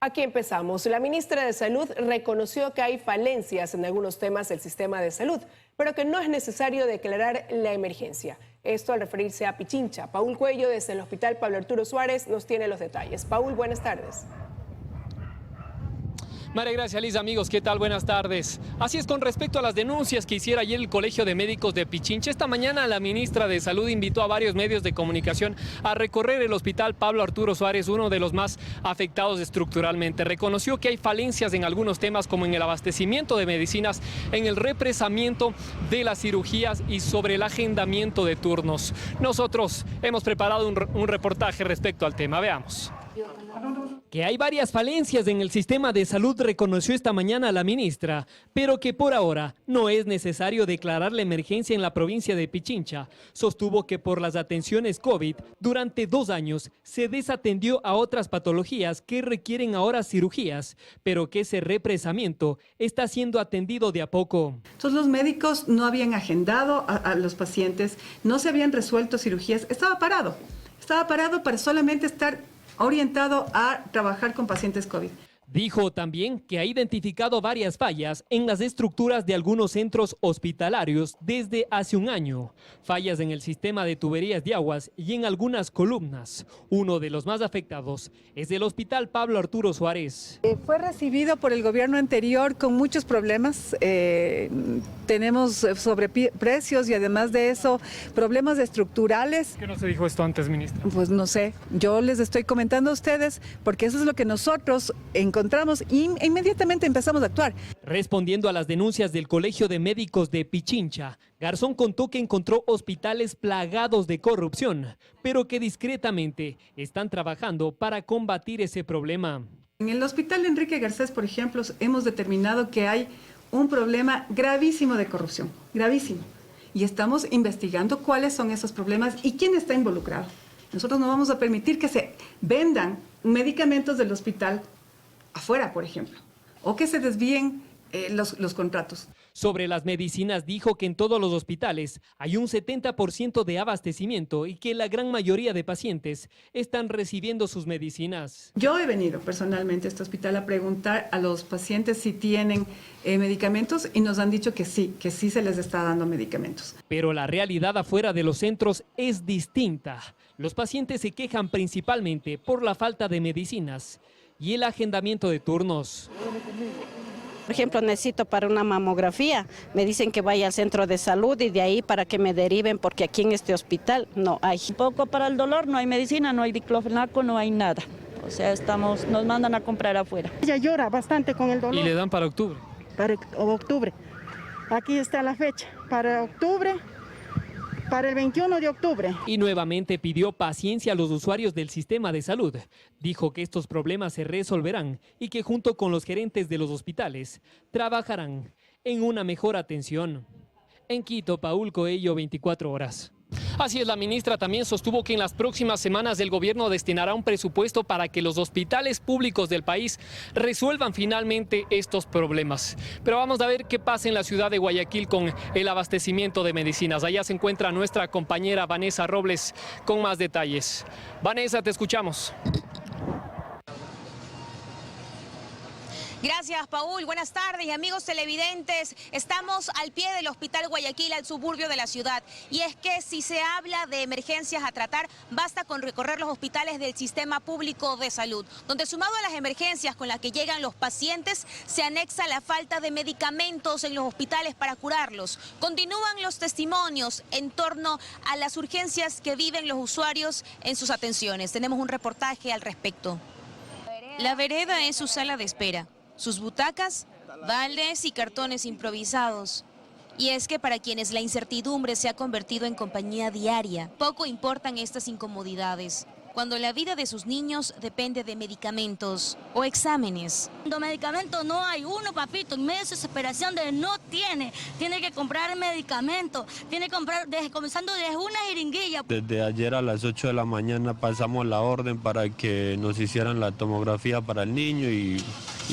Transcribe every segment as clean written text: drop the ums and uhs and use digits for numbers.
Aquí empezamos. La ministra de Salud reconoció que hay falencias en algunos temas del sistema de salud, pero que no es necesario declarar la emergencia. Esto al referirse a Pichincha. Paul Cuello, desde el Hospital Pablo Arturo Suárez, nos tiene los detalles. Paul, buenas tardes. María Gracia, Liz, amigos, ¿qué tal? Buenas tardes. Así es, con respecto a las denuncias que hiciera ayer el Colegio de Médicos de Pichincha, esta mañana la ministra de Salud invitó a varios medios de comunicación a recorrer el Hospital Pablo Arturo Suárez, uno de los más afectados estructuralmente. Reconoció que hay falencias en algunos temas, como en el abastecimiento de medicinas, en el represamiento de las cirugías y sobre el agendamiento de turnos. Nosotros hemos preparado un reportaje respecto al tema. Veamos. Que hay varias falencias en el sistema de salud, reconoció esta mañana la ministra, pero que por ahora no es necesario declarar la emergencia en la provincia de Pichincha. Sostuvo que por las atenciones COVID, durante 2 años se desatendió a otras patologías que requieren ahora cirugías, pero que ese represamiento está siendo atendido de a poco. Entonces los médicos no habían agendado a los pacientes, no se habían resuelto cirugías, estaba parado para solamente estar orientado a trabajar con pacientes COVID. Dijo también que ha identificado varias fallas en las estructuras de algunos centros hospitalarios desde hace un año. Fallas en el sistema de tuberías de aguas y en algunas columnas. Uno de los más afectados es el Hospital Pablo Arturo Suárez. Fue recibido por el gobierno anterior con muchos problemas. Tenemos sobreprecios y además de eso problemas estructurales. ¿Qué no se dijo esto antes, ministra? Pues no sé, yo les estoy comentando a ustedes porque eso es lo que nosotros encontramos y inmediatamente empezamos a actuar. Respondiendo a las denuncias del Colegio de Médicos de Pichincha, Garzón contó que encontró hospitales plagados de corrupción, pero que discretamente están trabajando para combatir ese problema. En el Hospital Enrique Garcés, por ejemplo, hemos determinado que hay un problema gravísimo de corrupción, gravísimo. Y estamos investigando cuáles son esos problemas y quién está involucrado. Nosotros no vamos a permitir que se vendan medicamentos del hospital afuera, por ejemplo, o que se desvíen los contratos. Sobre las medicinas, dijo que en todos los hospitales hay un 70% de abastecimiento y que la gran mayoría de pacientes están recibiendo sus medicinas. Yo he venido personalmente a este hospital a preguntar a los pacientes si tienen medicamentos y nos han dicho que sí se les está dando medicamentos. Pero la realidad afuera de los centros es distinta. Los pacientes se quejan principalmente por la falta de medicinas y el agendamiento de turnos. Por ejemplo, necesito para una mamografía, me dicen que vaya al centro de salud y de ahí para que me deriven porque aquí en este hospital no hay. Poco para el dolor, no hay medicina, no hay diclofenaco, no hay nada. O sea, nos mandan a comprar afuera. Ella llora bastante con el dolor. ¿Y le dan para octubre? Para octubre. Aquí está la fecha, para octubre. Para el 21 de octubre. Y nuevamente pidió paciencia a los usuarios del sistema de salud. Dijo que estos problemas se resolverán y que junto con los gerentes de los hospitales trabajarán en una mejor atención. En Quito, Paul Coello, 24 horas. Así es, la ministra también sostuvo que en las próximas semanas el gobierno destinará un presupuesto para que los hospitales públicos del país resuelvan finalmente estos problemas. Pero vamos a ver qué pasa en la ciudad de Guayaquil con el abastecimiento de medicinas. Allá se encuentra nuestra compañera Vanessa Robles con más detalles. Vanessa, te escuchamos. Gracias, Paul. Buenas tardes, amigos televidentes. Estamos al pie del Hospital Guayaquil, al suburbio de la ciudad. Y es que si se habla de emergencias a tratar, basta con recorrer los hospitales del sistema público de salud, donde sumado a las emergencias con las que llegan los pacientes, se anexa la falta de medicamentos en los hospitales para curarlos. Continúan los testimonios en torno a las urgencias que viven los usuarios en sus atenciones. Tenemos un reportaje al respecto. La vereda es su sala de espera. Sus butacas, baldes y cartones improvisados. Y es que para quienes la incertidumbre se ha convertido en compañía diaria, poco importan estas incomodidades, cuando la vida de sus niños depende de medicamentos o exámenes. Cuando medicamentos no hay uno, papito, en medio de desesperación de no tiene que comprar medicamentos, tiene que comprar, comenzando desde una jeringuilla. Desde ayer a las 8 de la mañana pasamos la orden para que nos hicieran la tomografía para el niño y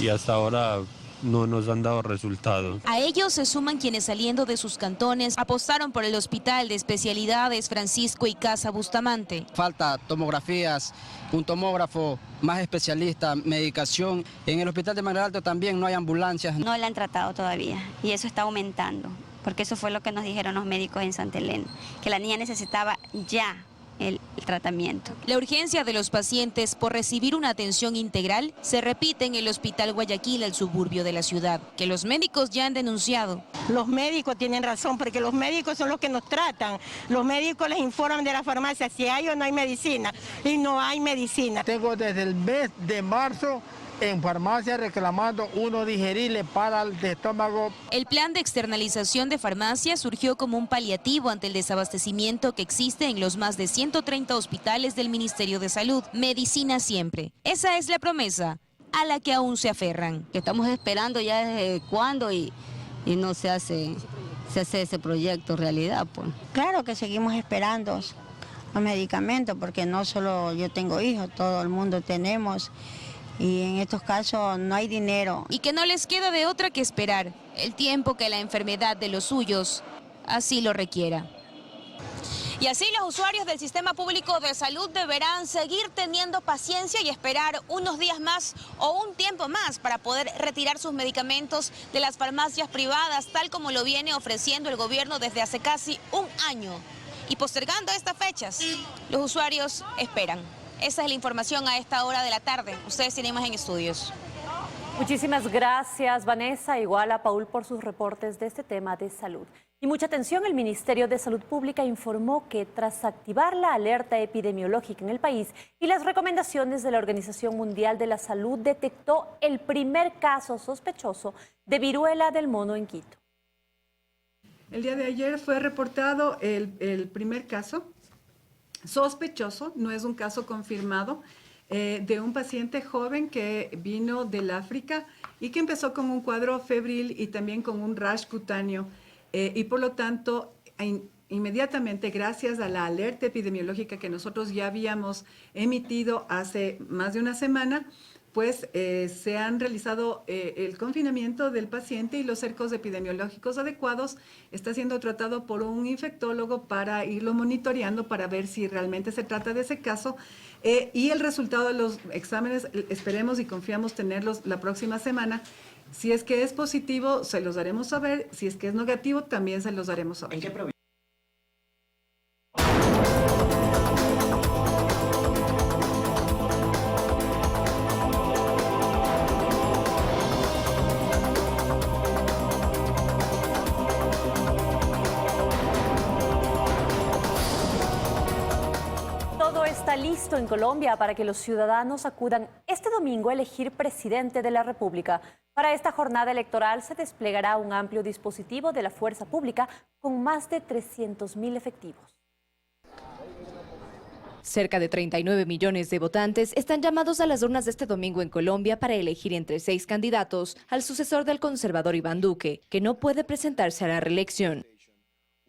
hasta ahora no nos han dado resultados. A ellos se suman quienes saliendo de sus cantones apostaron por el Hospital de Especialidades Francisco Icaza Bustamante. Falta tomografías, un tomógrafo, más especialista, medicación. En el Hospital de Manglal Alto también no hay ambulancias. No la han tratado todavía y eso está aumentando, porque eso fue lo que nos dijeron los médicos en Santa Elena, que la niña necesitaba ya el tratamiento. La urgencia de los pacientes por recibir una atención integral se repite en el Hospital Guayaquil, al suburbio de la ciudad, que los médicos ya han denunciado. Los médicos tienen razón, porque los médicos son los que nos tratan. Los médicos les informan de la farmacia si hay o no hay medicina, y no hay medicina. Tengo desde el mes de marzo en farmacia reclamando uno digerible para el estómago. El plan de externalización de farmacia surgió como un paliativo ante el desabastecimiento que existe en los más de 130 hospitales del Ministerio de Salud. Medicina siempre. Esa es la promesa a la que aún se aferran. Que estamos esperando ya desde cuándo y no se hace ese proyecto realidad, pues. Claro que seguimos esperando los medicamentos, porque no solo yo tengo hijos, todo el mundo tenemos. Y en estos casos no hay dinero. Y que no les queda de otra que esperar el tiempo que la enfermedad de los suyos así lo requiera. Y así los usuarios del Sistema Público de Salud deberán seguir teniendo paciencia y esperar unos días más o un tiempo más para poder retirar sus medicamentos de las farmacias privadas, tal como lo viene ofreciendo el gobierno desde hace casi un año. Y postergando estas fechas, los usuarios esperan. Esa es la información a esta hora de la tarde. Ustedes tienen más en estudios. Muchísimas gracias, Vanessa, igual a Paul por sus reportes de este tema de salud. Y mucha atención, el Ministerio de Salud Pública informó que tras activar la alerta epidemiológica en el país y las recomendaciones de la Organización Mundial de la Salud, detectó el primer caso sospechoso de viruela del mono en Quito. El día de ayer fue reportado el primer caso sospechoso, no es un caso confirmado, de un paciente joven que vino del África y que empezó con un cuadro febril y también con un rash cutáneo. Y por lo tanto, inmediatamente, gracias a la alerta epidemiológica que nosotros ya habíamos emitido hace más de una semana, pues se han realizado el confinamiento del paciente y los cercos epidemiológicos adecuados. Está siendo tratado por un infectólogo para irlo monitoreando para ver si realmente se trata de ese caso. Y el resultado de los exámenes esperemos y confiamos tenerlos la próxima semana. Si es que es positivo, se los daremos saber. Si es que es negativo, también se los daremos saber. ¿En qué provincia? Está listo en Colombia para que los ciudadanos acudan este domingo a elegir presidente de la República. Para esta jornada electoral se desplegará un amplio dispositivo de la fuerza pública con más de 300.000 efectivos. Cerca de 39 millones de votantes están llamados a las urnas de este domingo en Colombia para elegir entre 6 candidatos al sucesor del conservador Iván Duque, que no puede presentarse a la reelección.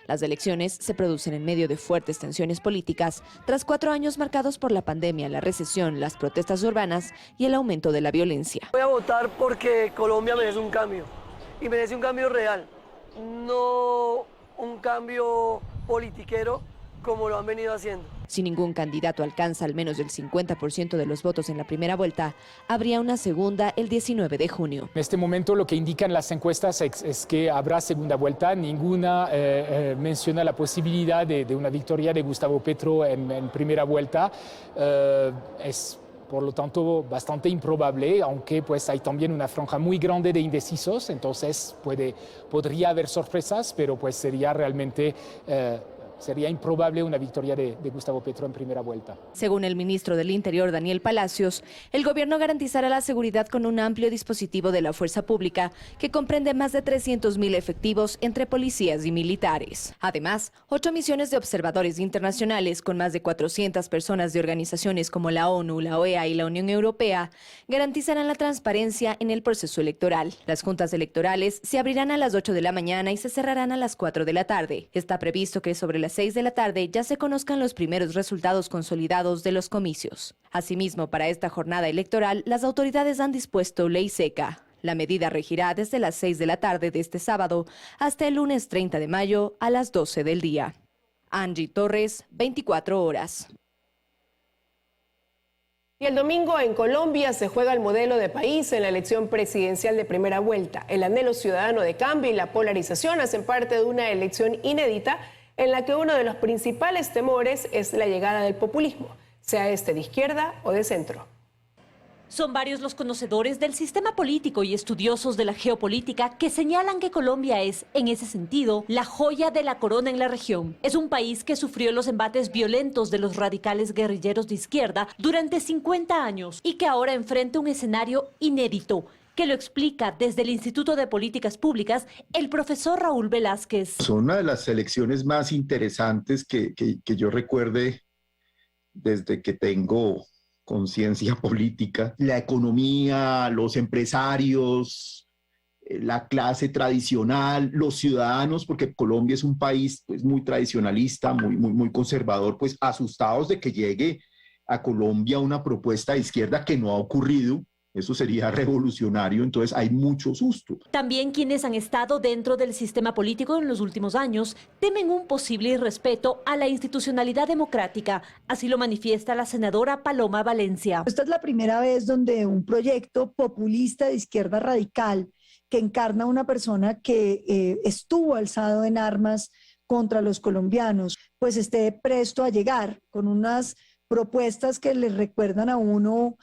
Las elecciones se producen en medio de fuertes tensiones políticas, tras 4 años marcados por la pandemia, la recesión, las protestas urbanas y el aumento de la violencia. Voy a votar porque Colombia merece un cambio, y merece un cambio real, no un cambio politiquero como lo han venido haciendo. Si ningún candidato alcanza al menos el 50% de los votos en la primera vuelta, habría una segunda el 19 de junio. En este momento lo que indican las encuestas es que habrá segunda vuelta. Ninguna menciona la posibilidad de una victoria de Gustavo Petro en primera vuelta. Es por lo tanto bastante improbable, aunque pues hay también una franja muy grande de indecisos, entonces podría haber sorpresas, pero pues sería realmente sería improbable una victoria de Gustavo Petro en primera vuelta. Según el ministro del Interior, Daniel Palacios, el gobierno garantizará la seguridad con un amplio dispositivo de la fuerza pública que comprende más de 300.000 efectivos entre policías y militares. Además, 8 misiones de observadores internacionales con más de 400 personas de organizaciones como la ONU, la OEA y la Unión Europea garantizarán la transparencia en el proceso electoral. Las juntas electorales se abrirán a las 8 de la mañana y se cerrarán a las 4 de la tarde. Está previsto que sobre las 6 de la tarde ya se conozcan los primeros resultados consolidados de los comicios. Asimismo, para esta jornada electoral, las autoridades han dispuesto ley seca. La medida regirá desde las 6 de la tarde de este sábado hasta el lunes 30 de mayo a las 12 del día. Angie Torres, 24 horas. Y el domingo en Colombia se juega el modelo de país en la elección presidencial de primera vuelta. El anhelo ciudadano de cambio y la polarización hacen parte de una elección inédita en la que uno de los principales temores es la llegada del populismo, sea este de izquierda o de centro. Son varios los conocedores del sistema político y estudiosos de la geopolítica que señalan que Colombia es, en ese sentido, la joya de la corona en la región. Es un país que sufrió los embates violentos de los radicales guerrilleros de izquierda durante 50 años y que ahora enfrenta un escenario inédito, que lo explica desde el Instituto de Políticas Públicas el profesor Raúl Velázquez. Son una de las elecciones más interesantes que yo recuerde desde que tengo conciencia política. La economía, los empresarios, la clase tradicional, los ciudadanos, porque Colombia es un país pues, muy tradicionalista, muy conservador, pues asustados de que llegue a Colombia una propuesta de izquierda que no ha ocurrido. Eso sería revolucionario, entonces hay mucho susto. También quienes han estado dentro del sistema político en los últimos años temen un posible irrespeto a la institucionalidad democrática. Así lo manifiesta la senadora Paloma Valencia. Esta es la primera vez donde un proyecto populista de izquierda radical que encarna a una persona que estuvo alzado en armas contra los colombianos, pues esté presto a llegar con unas propuestas que le recuerdan a uno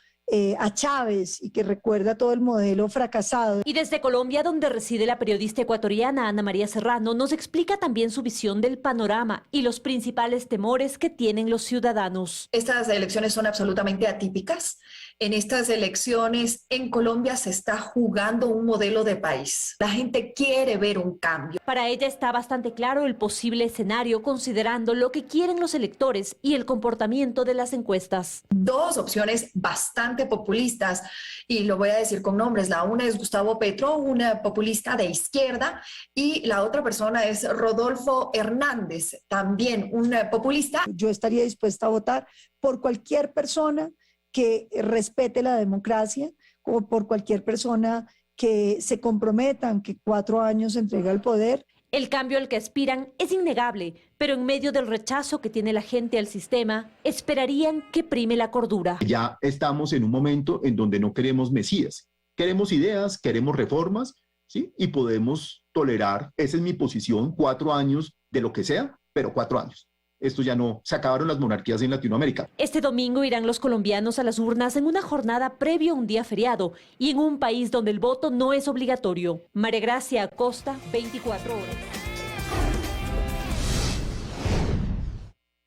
a Chávez y que recuerda todo el modelo fracasado. Y desde Colombia, donde reside la periodista ecuatoriana Ana María Serrano, nos explica también su visión del panorama y los principales temores que tienen los ciudadanos. Estas elecciones son absolutamente atípicas. En estas elecciones en Colombia se está jugando un modelo de país. La gente quiere ver un cambio. Para ella está bastante claro el posible escenario considerando lo que quieren los electores y el comportamiento de las encuestas. Dos opciones bastante populistas y lo voy a decir con nombres. La una es Gustavo Petro, una populista de izquierda, y la otra persona es Rodolfo Hernández, también un populista. Yo estaría dispuesta a votar por cualquier persona que respete la democracia o por cualquier persona que se comprometan que 4 años entrega el poder. El cambio al que aspiran es innegable, pero en medio del rechazo que tiene la gente al sistema, esperarían que prime la cordura. Ya estamos en un momento en donde no queremos mesías, queremos ideas, queremos reformas, ¿sí? Y podemos tolerar, esa es mi posición, 4 años de lo que sea, pero 4 años. Esto ya no, se acabaron las monarquías en Latinoamérica. Este domingo irán los colombianos a las urnas en una jornada previo a un día feriado y en un país donde el voto no es obligatorio. María Gracia Acosta, 24 horas.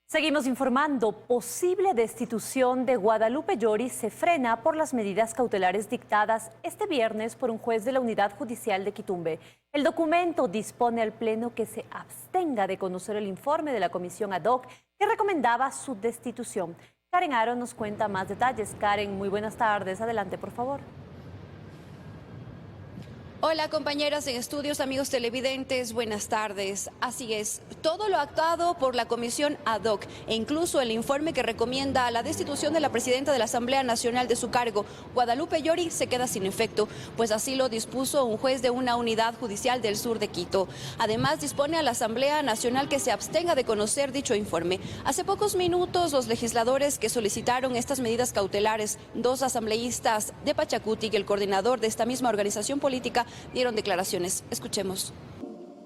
Seguimos informando. Posible destitución de Guadalupe Llori se frena por las medidas cautelares dictadas este viernes por un juez de la Unidad Judicial de Quitumbe. El documento dispone al Pleno que se abstenga de conocer el informe de la comisión ad hoc que recomendaba su destitución. Karen Aro nos cuenta más detalles. Karen, muy buenas tardes. Adelante, por favor. Hola compañeras en estudios, amigos televidentes, buenas tardes. Así es, todo lo actuado por la comisión ad hoc e incluso el informe que recomienda la destitución de la presidenta de la Asamblea Nacional de su cargo, Guadalupe Llori, se queda sin efecto, pues así lo dispuso un juez de una unidad judicial del sur de Quito. Además, dispone a la Asamblea Nacional que se abstenga de conocer dicho informe. Hace pocos minutos, los legisladores que solicitaron estas medidas cautelares, 2 asambleístas de Pachacuti y el coordinador de esta misma organización política, dieron declaraciones. Escuchemos.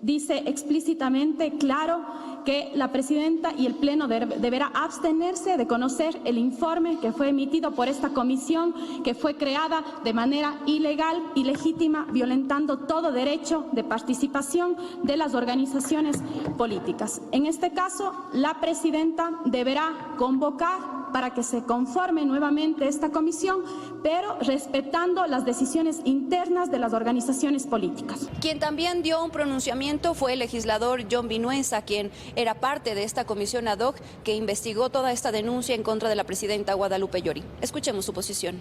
Dice explícitamente, claro, que la presidenta y el Pleno deberá abstenerse de conocer el informe que fue emitido por esta comisión, que fue creada de manera ilegal, ilegítima, violentando todo derecho de participación de las organizaciones políticas. En este caso, la presidenta deberá convocar para que se conforme nuevamente esta comisión, pero respetando las decisiones internas de las organizaciones políticas. Quien también dio un pronunciamiento fue el legislador John Vinuesa, quien era parte de esta comisión ad hoc que investigó toda esta denuncia en contra de la presidenta Guadalupe Llori. Escuchemos su posición.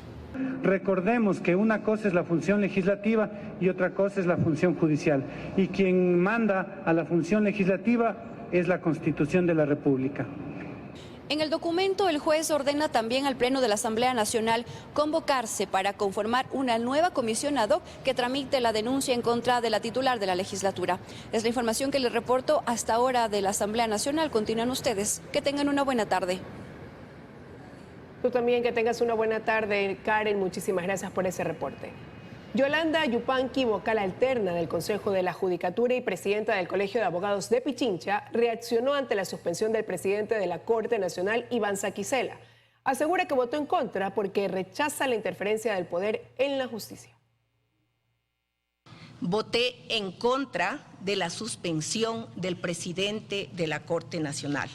Recordemos que una cosa es la función legislativa y otra cosa es la función judicial. Y quien manda a la función legislativa es la Constitución de la República. En el documento, el juez ordena también al Pleno de la Asamblea Nacional convocarse para conformar una nueva comisión ad hoc que tramite la denuncia en contra de la titular de la legislatura. Es la información que les reporto hasta ahora de la Asamblea Nacional. Continúan ustedes. Que tengan una buena tarde. Tú también, que tengas una buena tarde, Karen. Muchísimas gracias por ese reporte. Yolanda Yupanqui, vocal alterna del Consejo de la Judicatura y presidenta del Colegio de Abogados de Pichincha, reaccionó ante la suspensión del presidente de la Corte Nacional, Iván Saquicela. Asegura que votó en contra porque rechaza la interferencia del poder en la justicia. Voté en contra de la suspensión del presidente de la Corte Nacional.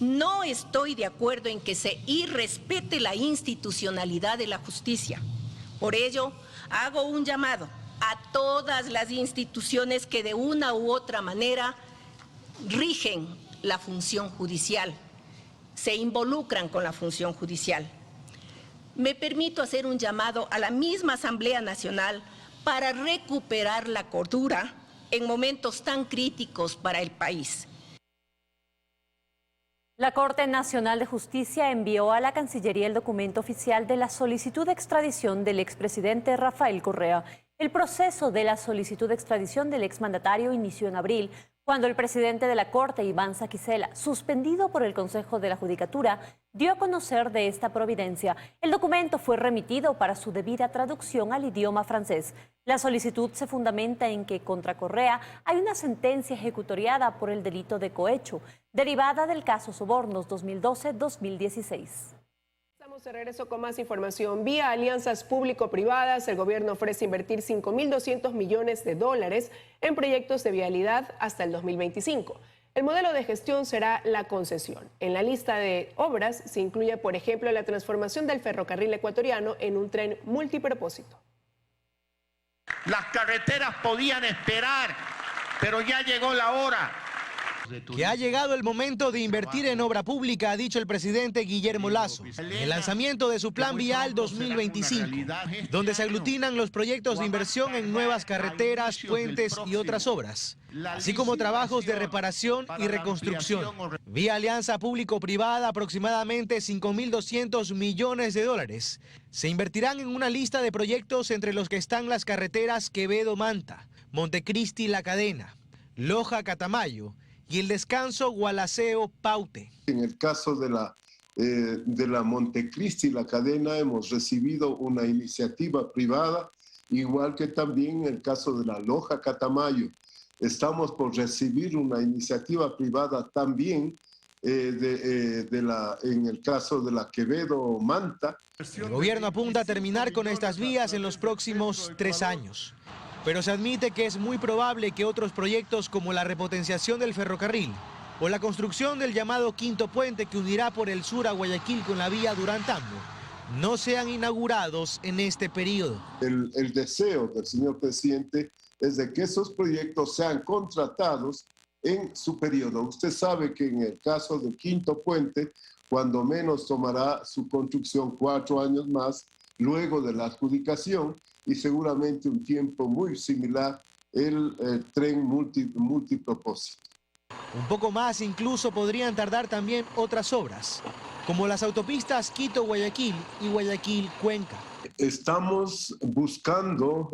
No estoy de acuerdo en que se irrespete la institucionalidad de la justicia. Por ello, hago un llamado a todas las instituciones que de una u otra manera rigen la función judicial, se involucran con la función judicial. Me permito hacer un llamado a la misma Asamblea Nacional para recuperar la cordura en momentos tan críticos para el país. La Corte Nacional de Justicia envió a la Cancillería el documento oficial de la solicitud de extradición del expresidente Rafael Correa. El proceso de la solicitud de extradición del exmandatario inició en abril, cuando el presidente de la Corte, Iván Saquicela, suspendido por el Consejo de la Judicatura, dio a conocer de esta providencia. El documento fue remitido para su debida traducción al idioma francés. La solicitud se fundamenta en que contra Correa hay una sentencia ejecutoriada por el delito de cohecho, derivada del caso Sobornos 2012-2016. Estamos de regreso con más información. Vía alianzas público-privadas, el gobierno ofrece invertir 5.200 millones de dólares en proyectos de vialidad hasta el 2025. El modelo de gestión será la concesión. En la lista de obras se incluye, por ejemplo, la transformación del ferrocarril ecuatoriano en un tren multipropósito. Las carreteras podían esperar, pero ya llegó la hora. Que ha llegado el momento de invertir en obra pública, ha dicho el presidente Guillermo Lasso, en el lanzamiento de su Plan Vial 2025, donde se aglutinan los proyectos de inversión en nuevas carreteras, puentes y otras obras, así como trabajos de reparación y reconstrucción. Vía alianza público-privada, aproximadamente 5.200 millones de dólares se invertirán en una lista de proyectos entre los que están las carreteras Quevedo-Manta, Montecristi-La Cadena, Loja-Catamayo y el Descanso Gualaceo-Paute. En el caso de la Montecristi, La Cadena, hemos recibido una iniciativa privada, igual que también en el caso de la Loja Catamayo. Estamos por recibir una iniciativa privada también en el caso de la Quevedo-Manta. El gobierno apunta a terminar con estas vías en los próximos 3 años. Pero se admite que es muy probable que otros proyectos como la repotenciación del ferrocarril o la construcción del llamado Quinto Puente que unirá por el sur a Guayaquil con la vía Durán-Tambo no sean inaugurados en este periodo. El deseo del señor presidente es de que esos proyectos sean contratados en su periodo. Usted sabe que en el caso del Quinto Puente, cuando menos tomará su construcción 4 años más, luego de la adjudicación, y seguramente un tiempo muy similar el tren multipropósito. Un poco más incluso podrían tardar también otras obras, como las autopistas Quito-Guayaquil y Guayaquil-Cuenca. Estamos buscando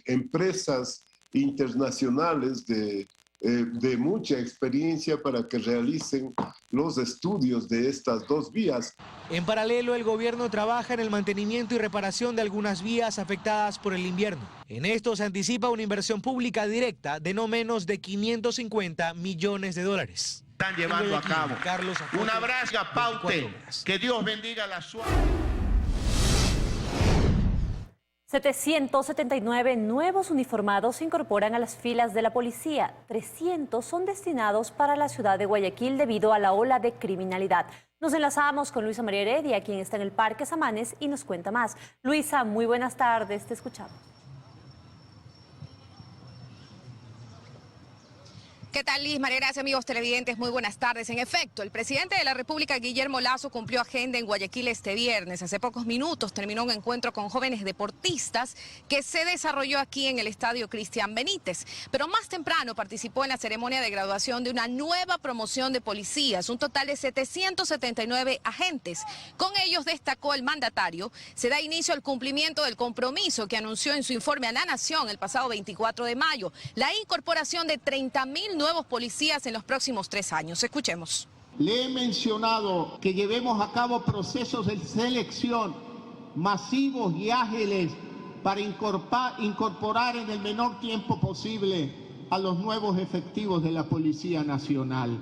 empresas internacionales de mucha experiencia para que realicen los estudios de estas 2 vías. En paralelo, el gobierno trabaja en el mantenimiento y reparación de algunas vías afectadas por el invierno. En esto se anticipa una inversión pública directa de no menos de 550 millones de dólares. Están llevando a cabo. Un abrazo a Paute. Que Dios bendiga la suerte. 779 nuevos uniformados se incorporan a las filas de la policía. 300 son destinados para la ciudad de Guayaquil debido a la ola de criminalidad. Nos enlazamos con Luisa María Heredia, quien está en el Parque Samanes y nos cuenta más. Luisa, muy buenas tardes, te escuchamos. ¿Qué tal, Liz? María Gracia, amigos televidentes, muy buenas tardes. En efecto, el presidente de la República, Guillermo Lasso, cumplió agenda en Guayaquil este viernes. Hace pocos minutos terminó un encuentro con jóvenes deportistas que se desarrolló aquí en el Estadio Cristian Benítez. Pero más temprano participó en la ceremonia de graduación de una nueva promoción de policías, un total de 779 agentes. Con ellos, destacó el mandatario, se da inicio al cumplimiento del compromiso que anunció en su informe a la Nación el pasado 24 de mayo, la incorporación de 30.000 nuevos policías en los próximos 3 años. Escuchemos. Le he mencionado que llevemos a cabo procesos de selección masivos y ágiles para incorporar en el menor tiempo posible a los nuevos efectivos de la Policía Nacional.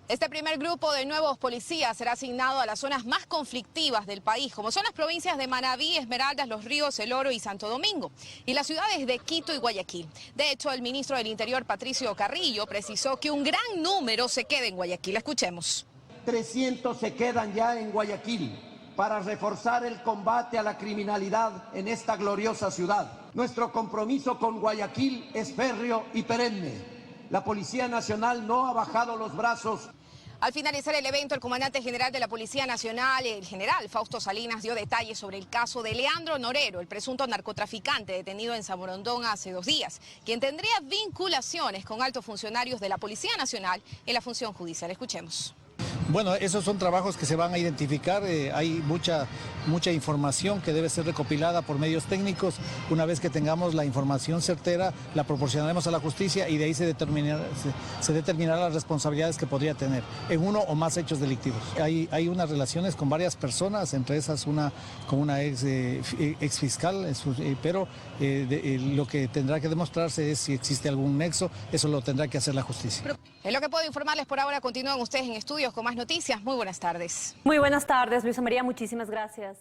Este primer grupo de nuevos policías será asignado a las zonas más conflictivas del país, como son las provincias de Manabí, Esmeraldas, Los Ríos, El Oro y Santo Domingo, y las ciudades de Quito y Guayaquil. De hecho, el ministro del Interior, Patricio Carrillo, precisó que un gran número se queda en Guayaquil. Escuchemos. 300 se quedan ya en Guayaquil para reforzar el combate a la criminalidad en esta gloriosa ciudad. Nuestro compromiso con Guayaquil es férreo y perenne. La Policía Nacional no ha bajado los brazos. Al finalizar el evento, el comandante general de la Policía Nacional, el general Fausto Salinas, dio detalles sobre el caso de Leandro Norero, el presunto narcotraficante detenido en Zamorondón hace 2 días, quien tendría vinculaciones con altos funcionarios de la Policía Nacional en la función judicial. Escuchemos. Bueno, esos son trabajos que se van a identificar, hay mucha información que debe ser recopilada por medios técnicos. Una vez que tengamos la información certera, la proporcionaremos a la justicia y de ahí se determinarán las responsabilidades que podría tener en uno o más hechos delictivos. Hay unas relaciones con varias personas, entre esas con una ex fiscal, pero lo que tendrá que demostrarse es si existe algún nexo, eso lo tendrá que hacer la justicia. Es lo que puedo informarles por ahora. Continúan ustedes en estudios con más noticias. Muy buenas tardes. Muy buenas tardes, Luisa María. Muchísimas gracias.